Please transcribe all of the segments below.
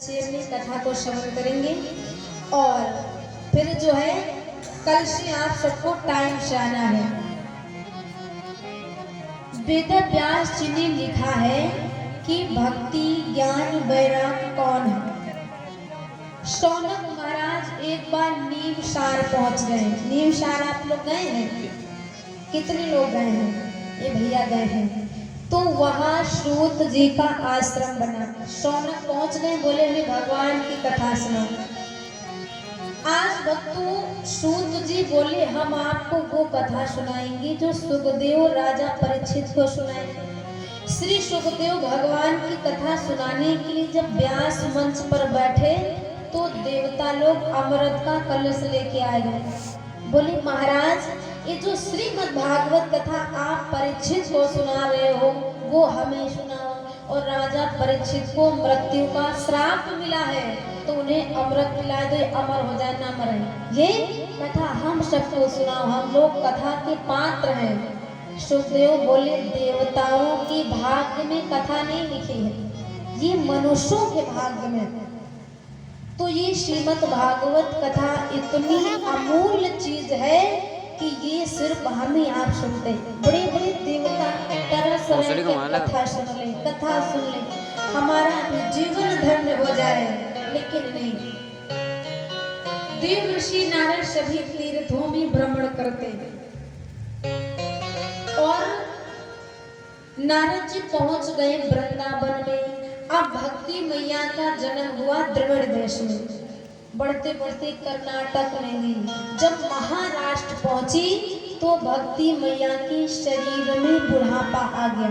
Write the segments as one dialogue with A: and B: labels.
A: अपनी कथा को श्रवण करेंगे और फिर जो है कल से आप सबको टाइम से आना है। वेद व्यास जी ने लिखा है कि भक्ति ज्ञान वैराग कौन है। शौनक महाराज एक बार नीमसार पहुंच गए। नीमसार आप लोग गए हैं? कितने लोग गए हैं? ये भैया गए हैं। तो वहां सूत जी का आश्रम बना। शौनक पहुंच गए, बोले हमें भगवान की कथा सुनाओ। आज भक्तों सूत जी बोले हम आपको वो कथा सुनाएंगे जो सुखदेव राजा परीक्षित को सुनाए। श्री सुखदेव भगवान की कथा सुनाने के लिए जब व्यास मंच पर बैठे तो देवता लोग अमृत का कलश लेके आए गए। बोले महाराज ये जो श्रीमद् भागवत कथा आप परीक्षित को सुना रहे हो वो हमें सुनाओ। और राजा परीक्षित को मृत्यु का श्राप मिला है तो उन्हें अमृत पिला दो, अमर हो जाए ना मरे। ये कथा हम सबको सुनाओ, हम लोग कथा के पात्र हैं। सुखदेव बोले देवताओं के भाग्य में कथा नहीं लिखी है, ये मनुष्यों के भाग्य में। तो ये श्रीमद् भागवत कथा इतनी अमूल्य चीज है कि ये सिर्फ हम ही आप सुनते। बड़े बड़े देवता तरस रहे कथा सुन ले, कथा सुन ले, हमारा भी जीवन धन्य हो जाए, लेकिन नहीं। देव ऋषि नारद सभी तीर्थों में भ्रमण करते और नारद जी पहुंच गए वृंदावन में। अब भक्ति मैया का जन्म हुआ द्रविड़ देश में। बढ़ते बढ़ते कर्नाटक में गई। जब महाराष्ट्र पहुंची तो भक्ति मैया के शरीर में बुढ़ापा आ गया।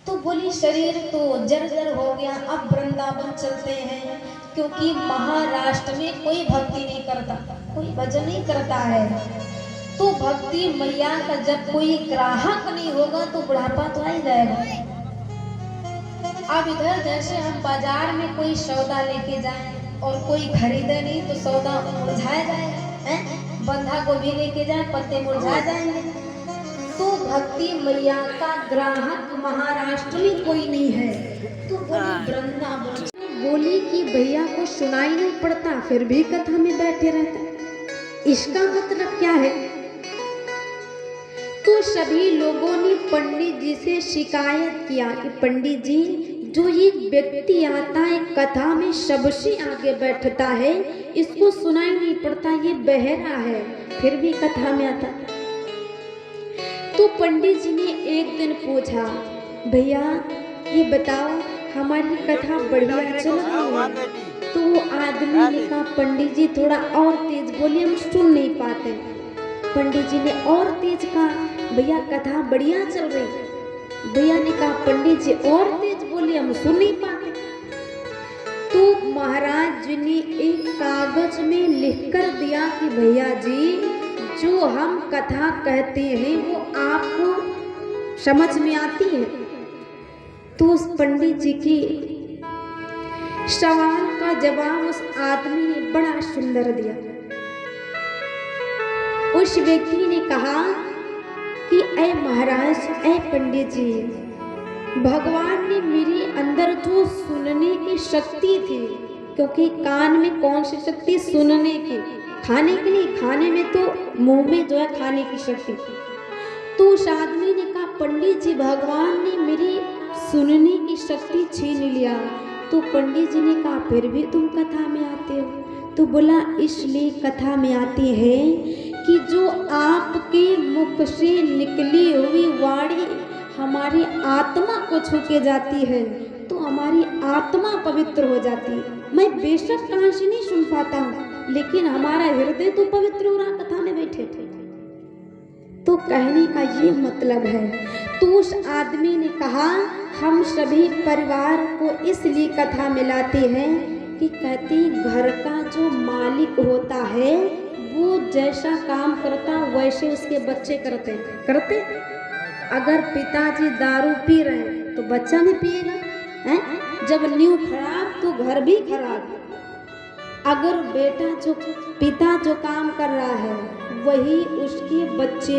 A: तो बोली शरीर तो जर्जर हो गया, अब वृंदावन चलते हैं। क्योंकि महाराष्ट्र में कोई भक्ति नहीं करता, कोई भजन नहीं करता है। तो भक्ति मैया का जब कोई ग्राहक नहीं होगा तो बुढ़ापा तो आ ही जाएगा। अब इधर जैसे हम बाजार में कोई सौदा लेके जाएं और कोई खरीदे नहीं तो सौदा मुरझाया जाएगा। बंधा गोभी लेके जाए पत्ते मुरझा जाएंगे। तो भक्ति मैया का ग्राहक महाराष्ट्र में कोई नहीं है। तो बोली वृंदावन बोली कि भैया को सुनाई नहीं पड़ता फिर भी कथा में बैठे रहता, इसका मतलब क्या है? तो सभी लोगों ने पंडित जी से शिकायत किया कि पंडित जी जो ये व्यक्ति आता है कथा में सबसे आगे बैठता है, इसको सुनाई नहीं पड़ता, ये बहरा है फिर भी कथा में आता। तो पंडित जी ने एक दिन पूछा भैया ये बताओ हमारी कथा बढ़िया चल रही है? तो वो आदमी ने कहा पंडित जी थोड़ा और तेज बोलिए, हम सुन नहीं पाते। पंडित जी ने और तेज कहा भैया कथा बढ़िया चल रही। भैया ने कहा पंडित जी और तेज बोलिए, हम सुन नहीं पाते। तो महाराज जी ने एक कागज में लिख कर दिया कि भैया जी जो हम कथा कहते हैं वो आपको समझ में आती है? तो उस पंडित जी की सवाल का जवाब उस आदमी ने बड़ा सुंदर दिया। उस व्यक्ति ने कहा कि ऐ महाराज, ऐ पंडित जी, भगवान ने मेरे अंदर जो सुनने की शक्ति थी, क्योंकि कान में कौन सी शक्ति? सुनने की, खाने की नहीं, खाने में तो मुंह में जो है खाने की शक्ति। तो उस आदमी ने कहा पंडित जी भगवान ने मेरी सुनने की शक्ति छीन लिया। तो पंडित जी ने कहा फिर भी तुम कथा में आते हो? तो बोला इसलिए कथा में आते हैं कि जो आपके मुख से निकली हुई वाणी हमारी आत्मा को छू के जाती है तो हमारी आत्मा पवित्र हो जाती है। मैं बेशक कहां से नहीं सुन पाता हूं लेकिन हमारा हृदय तो पवित्र हो रहा कथा में बैठे थे। तो कहने का ये मतलब है। तो उस आदमी ने कहा हम सभी परिवार को इसलिए कथा में लाते हैं कि कहते घर का जो मालिक होता है वो जैसा काम करता वैसे उसके बच्चे करते। अगर पिताजी दारू पी रहे हैं तो बच्चा भी पिएगा, हैं? जब नींव खराब तो घर भी खराब। अगर पिता जो काम कर रहा है वही उसके बच्चे